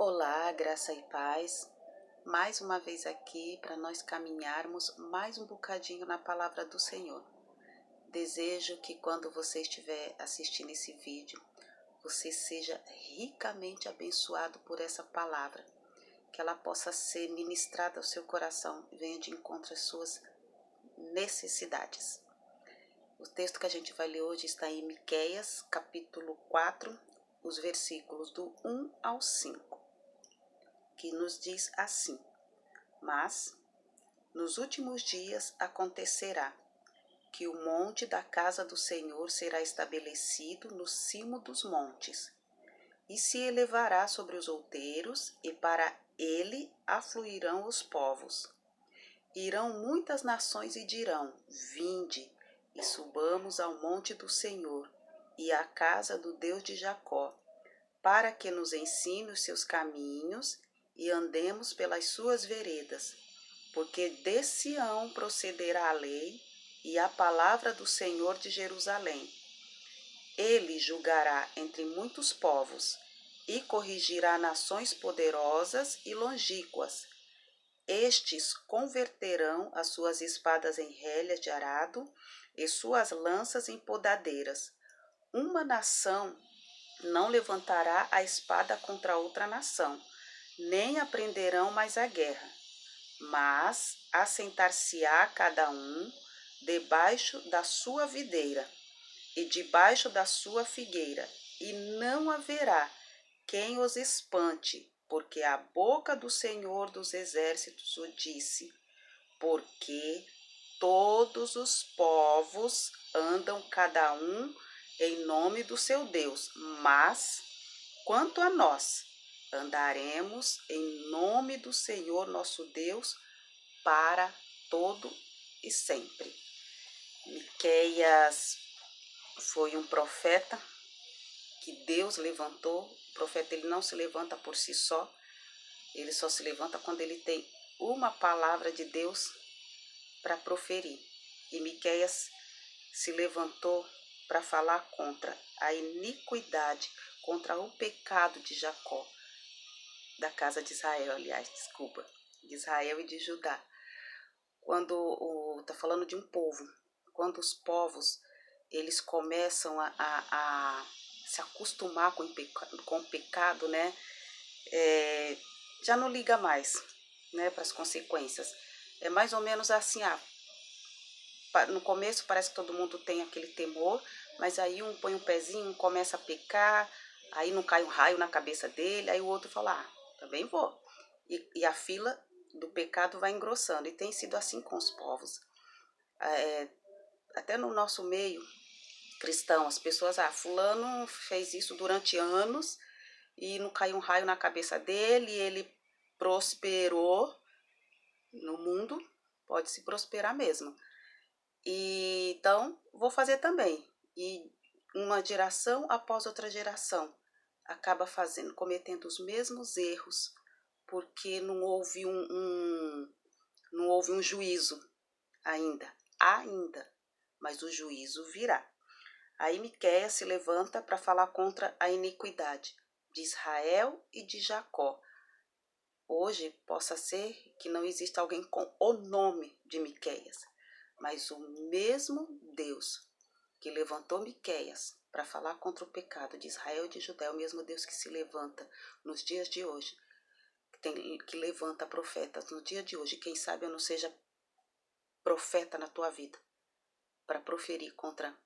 Olá, graça e paz. Mais uma vez aqui para nós caminharmos mais um bocadinho na palavra do Senhor. Desejo que quando você estiver assistindo esse vídeo, você seja ricamente abençoado por essa palavra, que ela possa ser ministrada ao seu coração e venha de encontro às suas necessidades. O texto que a gente vai ler hoje está em Miqueias, capítulo 4, os versículos do 1 ao 5. Que nos diz assim: Mas nos últimos dias acontecerá que o monte da casa do Senhor será estabelecido no cimo dos montes, e se elevará sobre os outeiros, e para ele afluirão os povos. Irão muitas nações e dirão: Vinde, e subamos ao monte do Senhor, e à casa do Deus de Jacó, para que nos ensine os seus caminhos, e andemos pelas suas veredas, porque de Sião procederá a lei e a palavra do Senhor de Jerusalém. Ele julgará entre muitos povos e corrigirá nações poderosas e longínquas. Estes converterão as suas espadas em relhas de arado e suas lanças em podadeiras. Uma nação não levantará a espada contra outra nação, nem aprenderão mais a guerra, mas assentar-se-á cada um debaixo da sua videira e debaixo da sua figueira, e não haverá quem os espante, porque a boca do Senhor dos Exércitos o disse, porque todos os povos andam cada um em nome do seu Deus, mas quanto a nós, andaremos em nome do Senhor nosso Deus para todo e sempre. Miqueias foi um profeta que Deus levantou. O profeta ele não se levanta por si só, ele só se levanta quando ele tem uma palavra de Deus para proferir. E Miqueias se levantou para falar contra a iniquidade, contra o pecado de Jacó, da casa de Israel, aliás, desculpa, de Israel e de Judá. Quando está falando de um povo, quando os povos eles começam a se acostumar com o pecado, né? Já não liga mais, né, para as consequências. É mais ou menos assim, no começo parece que todo mundo tem aquele temor, mas aí um põe um pezinho, um começa a pecar, aí não cai um raio na cabeça dele, aí o outro fala, também vou. E a fila do pecado vai engrossando, e tem sido assim com os povos. Até no nosso meio cristão, as pessoas, fulano fez isso durante anos, e não caiu um raio na cabeça dele, e ele prosperou no mundo, pode se prosperar mesmo. E então, vou fazer também. E uma geração após outra geração acaba cometendo os mesmos erros, porque não houve não houve um juízo ainda, mas o juízo virá. Aí Miqueias se levanta para falar contra a iniquidade de Israel e de Jacó. Hoje possa ser que não exista alguém com o nome de Miqueias, mas o mesmo Deus que levantou Miqueias para falar contra o pecado de Israel e de Judá é o mesmo Deus que se levanta nos dias de hoje, que levanta profetas no dia de hoje. Quem sabe eu não seja profeta na tua vida para proferir contra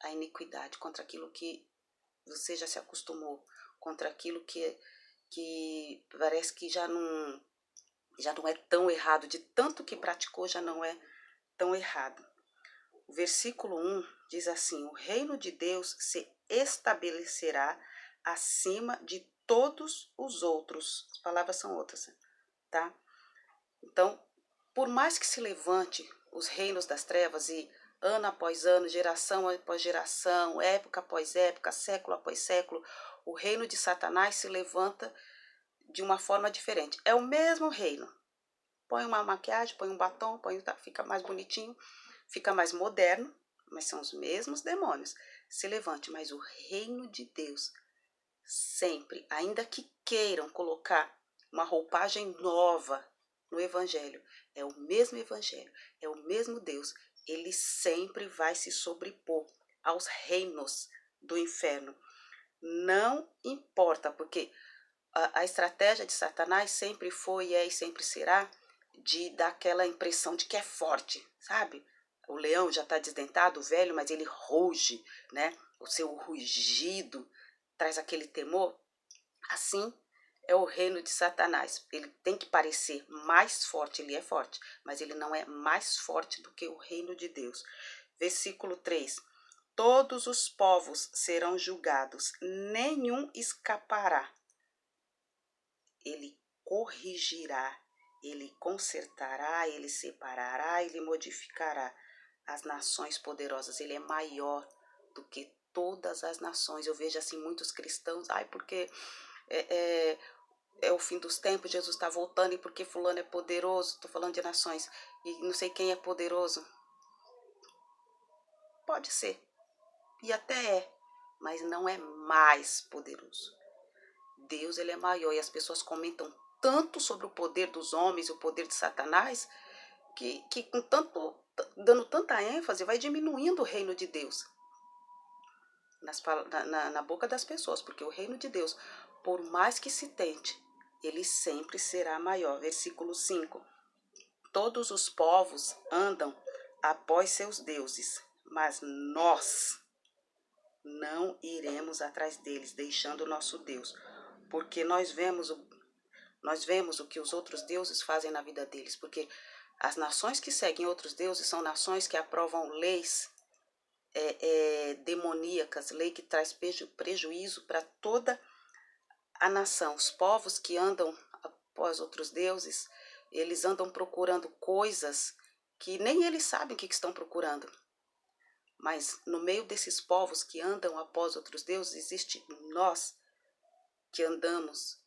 a iniquidade, contra aquilo que você já se acostumou, contra aquilo que parece que já não é tão errado, de tanto que praticou já não é tão errado. O versículo 1 diz assim: o reino de Deus se estabelecerá acima de todos os outros. As palavras são outras, tá? Então, por mais que se levante os reinos das trevas e ano após ano, geração após geração, época após época, século após século, o reino de Satanás se levanta de uma forma diferente. É o mesmo reino. Põe uma maquiagem, põe um batom, fica mais bonitinho, fica mais moderno, mas são os mesmos demônios. Se levante, mas o reino de Deus sempre, ainda que queiram colocar uma roupagem nova no Evangelho, é o mesmo Evangelho, é o mesmo Deus. Ele sempre vai se sobrepor aos reinos do inferno. Não importa, porque a estratégia de Satanás sempre foi, é e sempre será de dar aquela impressão de que é forte, sabe? O leão já está desdentado, velho, mas ele ruge, né? O seu rugido traz aquele temor. Assim é o reino de Satanás. Ele tem que parecer mais forte, ele é forte, mas ele não é mais forte do que o reino de Deus. Versículo 3. Todos os povos serão julgados, nenhum escapará. Ele corrigirá, ele consertará, ele separará, ele modificará as nações poderosas. Ele é maior do que todas as nações. Eu vejo assim muitos cristãos, porque é o fim dos tempos, Jesus está voltando e porque fulano é poderoso, estou falando de nações, e não sei quem é poderoso. Pode ser, e até é, mas não é mais poderoso. Deus, ele é maior, e as pessoas comentam tanto sobre o poder dos homens e o poder de Satanás, que com tanto, dando tanta ênfase, vai diminuindo o reino de Deus na boca das pessoas, porque o reino de Deus, por mais que se tente, ele sempre será maior. Versículo 5. Todos os povos andam após seus deuses, mas nós não iremos atrás deles, deixando o nosso Deus, porque nós vemos o que os outros deuses fazem na vida deles, porque as nações que seguem outros deuses são nações que aprovam leis demoníacas, lei que traz prejuízo para toda a nação. Os povos que andam após outros deuses, eles andam procurando coisas que nem eles sabem o que estão procurando. Mas no meio desses povos que andam após outros deuses, existe nós que andamos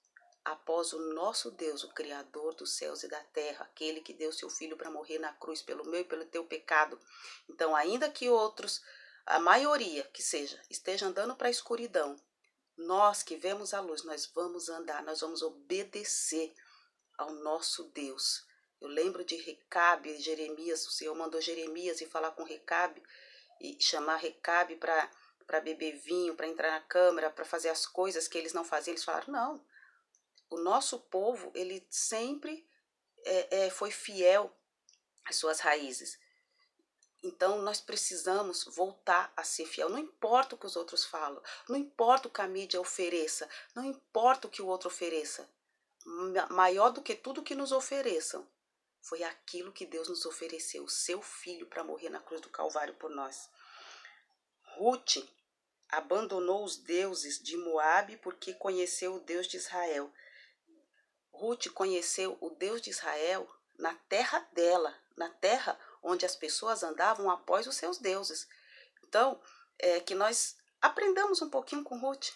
após o nosso Deus, o Criador dos céus e da terra, aquele que deu seu Filho para morrer na cruz pelo meu e pelo teu pecado. Então, ainda que outros, a maioria que seja, esteja andando para a escuridão, nós que vemos a luz, nós vamos andar, nós vamos obedecer ao nosso Deus. Eu lembro de Recabe e Jeremias, o Senhor mandou Jeremias ir falar com Recabe e chamar Recabe para beber vinho, para entrar na câmara, para fazer as coisas que eles não faziam. Eles falaram, não, o nosso povo, ele sempre foi fiel às suas raízes. Então, nós precisamos voltar a ser fiel. Não importa o que os outros falam, não importa o que a mídia ofereça, não importa o que o outro ofereça. Maior do que tudo que nos ofereçam foi aquilo que Deus nos ofereceu, o seu Filho para morrer na cruz do Calvário por nós. Ruth abandonou os deuses de Moabe porque conheceu o Deus de Israel. Ruth conheceu o Deus de Israel na terra dela, na terra onde as pessoas andavam após os seus deuses. Então, que nós aprendamos um pouquinho com Ruth.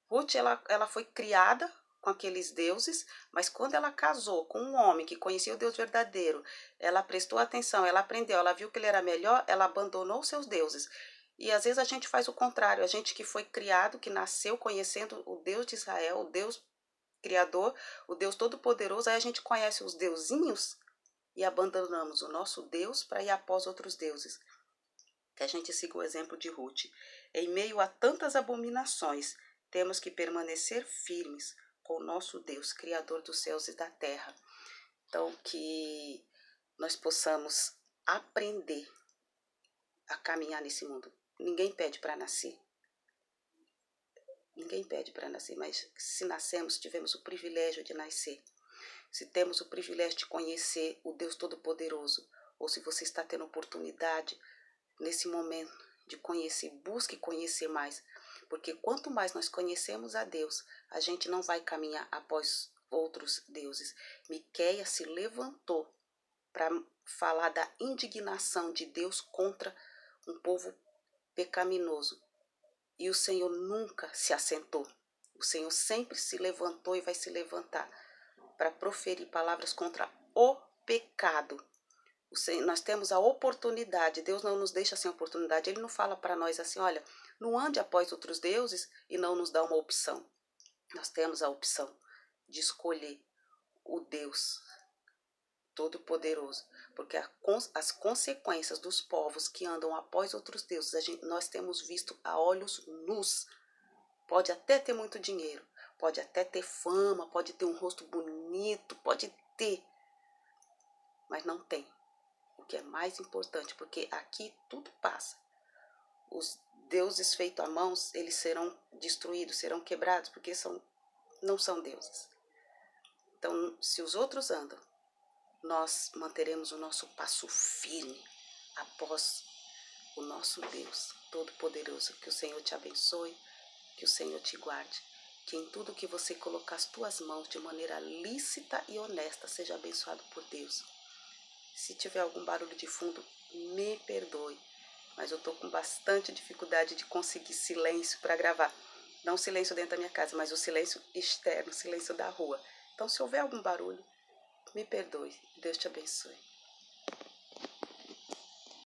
Ruth, ela foi criada com aqueles deuses, mas quando ela casou com um homem que conhecia o Deus verdadeiro, ela prestou atenção, ela aprendeu, ela viu que ele era melhor, ela abandonou os seus deuses. E às vezes a gente faz o contrário, a gente que foi criado, que nasceu conhecendo o Deus de Israel, o Deus Criador, o Deus Todo-Poderoso, aí a gente conhece os deusinhos e abandonamos o nosso Deus para ir após outros deuses. Que a gente siga o exemplo de Ruth. Em meio a tantas abominações, temos que permanecer firmes com o nosso Deus, Criador dos céus e da terra. Então, que nós possamos aprender a caminhar nesse mundo. Ninguém pede para nascer. Ninguém pede para nascer, mas se nascemos, tivemos o privilégio de nascer. Se temos o privilégio de conhecer o Deus Todo-Poderoso, ou se você está tendo oportunidade nesse momento de conhecer, busque conhecer mais. Porque quanto mais nós conhecemos a Deus, a gente não vai caminhar após outros deuses. Miqueias se levantou para falar da indignação de Deus contra um povo pecaminoso. E o Senhor nunca se assentou. O Senhor sempre se levantou e vai se levantar para proferir palavras contra o pecado. Nós temos a oportunidade, Deus não nos deixa sem oportunidade. Ele não fala para nós assim, olha, não ande após outros deuses e não nos dá uma opção. Nós temos a opção de escolher o Deus Todo-Poderoso, porque as consequências dos povos que andam após outros deuses, nós temos visto a olhos nus. Pode até ter muito dinheiro, pode até ter fama, pode ter um rosto bonito, pode ter, mas não tem. O que é mais importante, porque aqui tudo passa. Os deuses feitos à mãos, eles serão destruídos, serão quebrados, porque não são deuses. Então, se os outros andam, nós manteremos o nosso passo firme após o nosso Deus Todo-Poderoso. Que o Senhor te abençoe, que o Senhor te guarde, que em tudo que você colocar as tuas mãos de maneira lícita e honesta seja abençoado por Deus. Se tiver algum barulho de fundo, me perdoe, mas eu estou com bastante dificuldade de conseguir silêncio para gravar. Não silêncio dentro da minha casa, mas o silêncio externo, o silêncio da rua. Então, se houver algum barulho, me perdoe. Deus te abençoe.